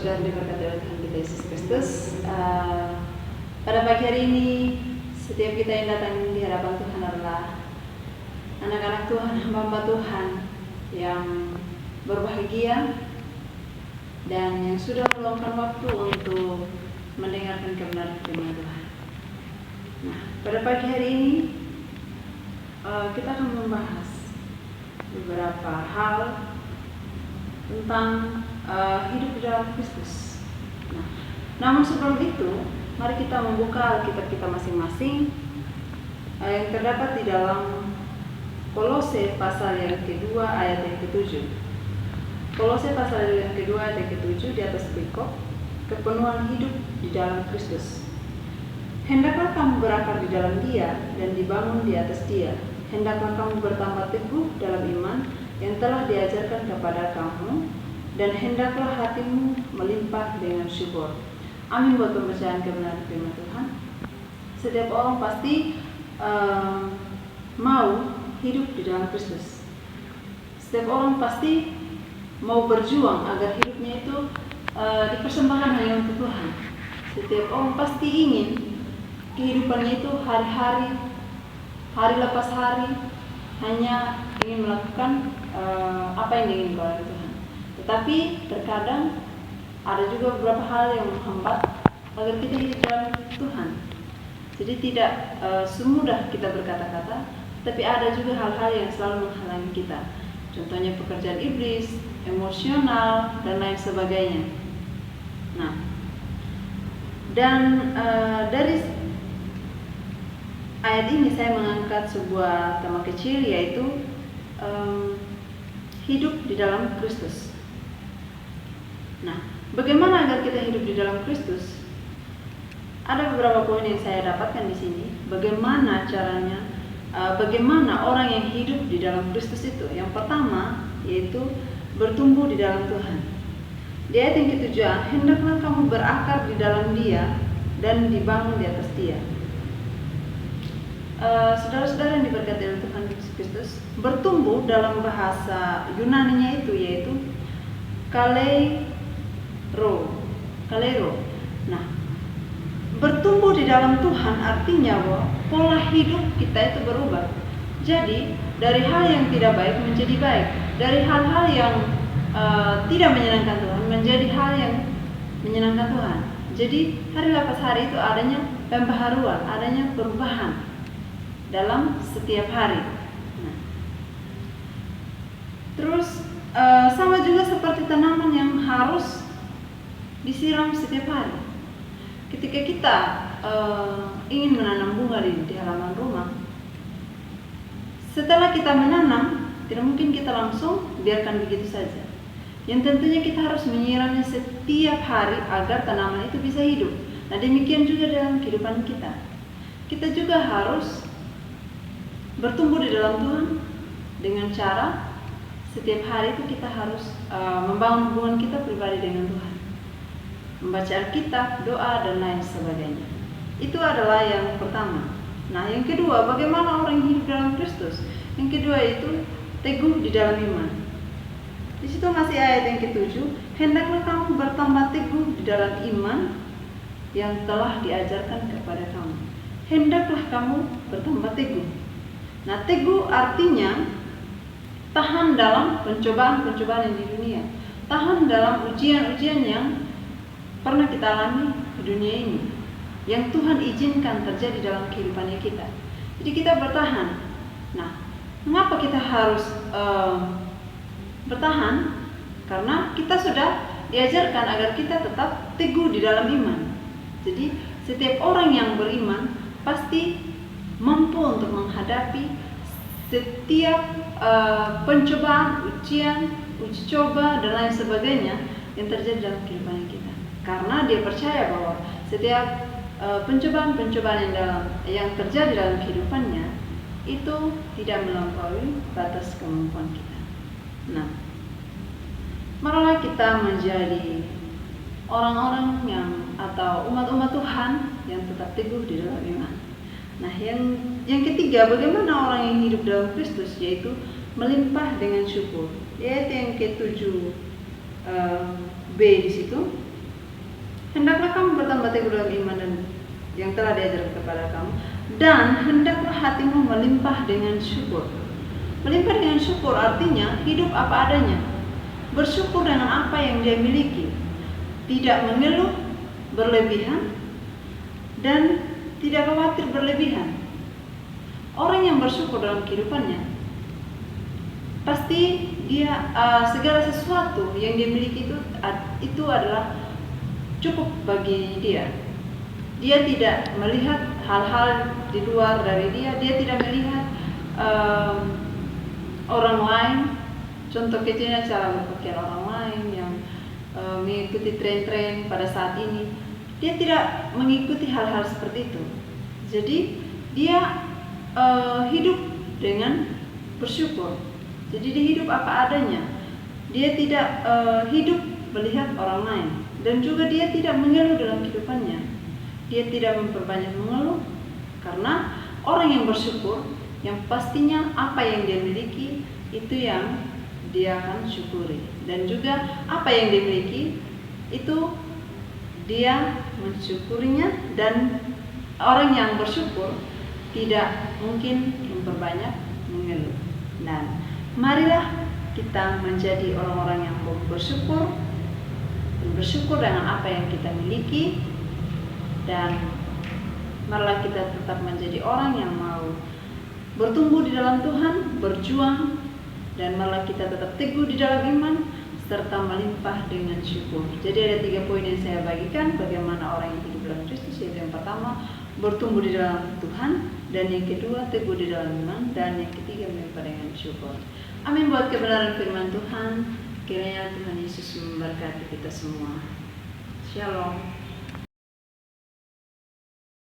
saudara-saudara diberkati oleh Tuhan kita Yesus Kristus. Pada pagi hari ini, setiap kita yang datang di hadapan Tuhan adalah anak-anak Tuhan, hamba Tuhan yang berbahagia dan yang sudah meluangkan waktu untuk mendengarkan kebenaran firman Tuhan. Nah, pada pagi hari ini kita akan membahas beberapa hal tentang hidup di dalam Kristus. Namun sebelum itu, mari kita membuka Alkitab kita masing-masing yang terdapat di dalam Kolose pasal yang kedua ayat yang ke-7. Kolose pasal yang kedua ayat yang ke-7 di atas perikop kepenuhan hidup di dalam Kristus. Hendaklah kamu berakar di dalam Dia dan dibangun di atas Dia. Hendaklah kamu bertambah teguh dalam iman yang telah diajarkan kepada kamu, dan hendaklah hatimu melimpah dengan syukur. Amin buat pembacaan kebenaran firman Tuhan. Setiap orang pasti mau hidup di dalam Kristus. Setiap orang pasti mau berjuang agar hidupnya itu dipersembahkan hanya untuk Tuhan. Setiap orang pasti ingin kehidupannya itu hari-hari, hari lepas hari, hanya ingin melakukan apa yang diinginkan oleh Tuhan. Tetapi terkadang ada juga beberapa hal yang menghambat agar kita hidup dalam Tuhan. Jadi tidak semudah kita berkata-kata, tapi ada juga hal-hal yang selalu menghalangi kita. Contohnya pekerjaan iblis, emosional, dan lain sebagainya. Nah, dan dari ayat ini saya mengangkat sebuah tema kecil, yaitu hidup di dalam Kristus. Nah, bagaimana agar kita hidup di dalam Kristus? Ada beberapa poin yang saya dapatkan di sini. Bagaimana caranya? Bagaimana orang yang hidup di dalam Kristus itu? Yang pertama, yaitu bertumbuh di dalam Tuhan. Di ayat yang ke-7, hendaklah kamu berakar di dalam Dia dan dibangun di atas Dia. Saudara-saudara yang diberkati oleh Tuhan Yesus Kristus, bertumbuh dalam bahasa Yunani-nya itu yaitu kalero. Nah, bertumbuh di dalam Tuhan artinya bahwa pola hidup kita itu berubah. Jadi dari hal yang tidak baik menjadi baik, dari hal-hal yang tidak menyenangkan Tuhan menjadi hal yang menyenangkan Tuhan. Jadi hari lepas hari itu adanya pembaharuan, adanya perubahan dalam setiap hari. Nah, terus sama juga seperti tanaman yang harus disiram setiap hari. Ketika kita ingin menanam bunga di halaman rumah, setelah kita menanam, tidak mungkin kita langsung biarkan begitu saja. Yang tentunya kita harus menyiramnya setiap hari agar tanaman itu bisa hidup. Nah, demikian juga dalam kehidupan kita. Kita juga harus bertumbuh di dalam Tuhan dengan cara setiap hari itu kita harus membangun hubungan kita pribadi dengan Tuhan, membaca Alkitab, doa, dan lain sebagainya. Itu adalah yang pertama. Nah, yang kedua, bagaimana orang yang hidup dalam Kristus? Yang kedua itu teguh di dalam iman. Di situ masih ayat yang ke-7, hendaklah kamu bertambah teguh di dalam iman yang telah diajarkan kepada kamu. Hendaklah kamu bertambah teguh. Nah, teguh artinya tahan dalam pencobaan-pencobaan yang di dunia, tahan dalam ujian-ujian yang pernah kita alami di dunia ini, yang Tuhan izinkan terjadi dalam kehidupan kita. Jadi kita bertahan. Nah, mengapa kita harus bertahan? Karena kita sudah diajarkan agar kita tetap teguh di dalam iman. Jadi setiap orang yang beriman pasti mampu untuk menghadapi setiap pencobaan, ujian, uji coba, dan lain sebagainya yang terjadi dalam kehidupan kita. Karena dia percaya bahwa setiap pencobaan-pencobaan yang terjadi dalam kehidupannya itu tidak melampaui batas kemampuan kita. Nah, marilah kita menjadi orang-orang atau umat-umat Tuhan yang tetap teguh di dalam iman. Nah, yang ketiga, bagaimana orang yang hidup dalam Kristus, yaitu melimpah dengan syukur. Ayat yang ke-7 B di situ, Hendaklah kamu bertambah teguh dalam iman dan yang telah diajarkan kepada kamu, dan hendaklah hatimu melimpah dengan syukur. Melimpah dengan syukur artinya hidup apa adanya, bersyukur dengan apa yang dia miliki, tidak mengeluh berlebihan dan tidak khawatir berlebihan. Orang yang bersyukur dalam kehidupannya, pasti dia segala sesuatu yang dia miliki itu adalah cukup bagi dia. Dia tidak melihat hal-hal di luar dari dia. Dia tidak melihat orang lain. Contoh kecilnya cara berpakaian orang lain yang mengikuti tren-tren pada saat ini. Dia tidak mengikuti hal-hal seperti itu. Jadi dia hidup dengan bersyukur. Jadi dia hidup apa adanya. Dia tidak hidup melihat orang lain. Dan juga dia tidak mengeluh dalam kehidupannya. Dia tidak memperbanyak mengeluh. Karena orang yang bersyukur, yang pastinya apa yang dia miliki, itu yang dia akan syukuri. Dan juga apa yang dia miliki, itu dia mensyukurinya. Dan orang yang bersyukur tidak mungkin memperbanyak mengeluh. Dan marilah kita menjadi orang-orang yang bersyukur dengan apa yang kita miliki, dan marilah kita tetap menjadi orang yang mau bertumbuh di dalam Tuhan, berjuang, dan marilah kita tetap teguh di dalam iman serta melimpah dengan syukur. Jadi ada 3 poin yang saya bagikan bagaimana orang yang hidup dalam Kristus, yaitu yang pertama bertumbuh di dalam Tuhan, dan yang kedua teguh di dalam iman, dan yang ketiga melimpah dengan syukur. Amin buat kebenaran firman Tuhan. Kiranya Tuhan Yesus memberkati kita semua. Shalom.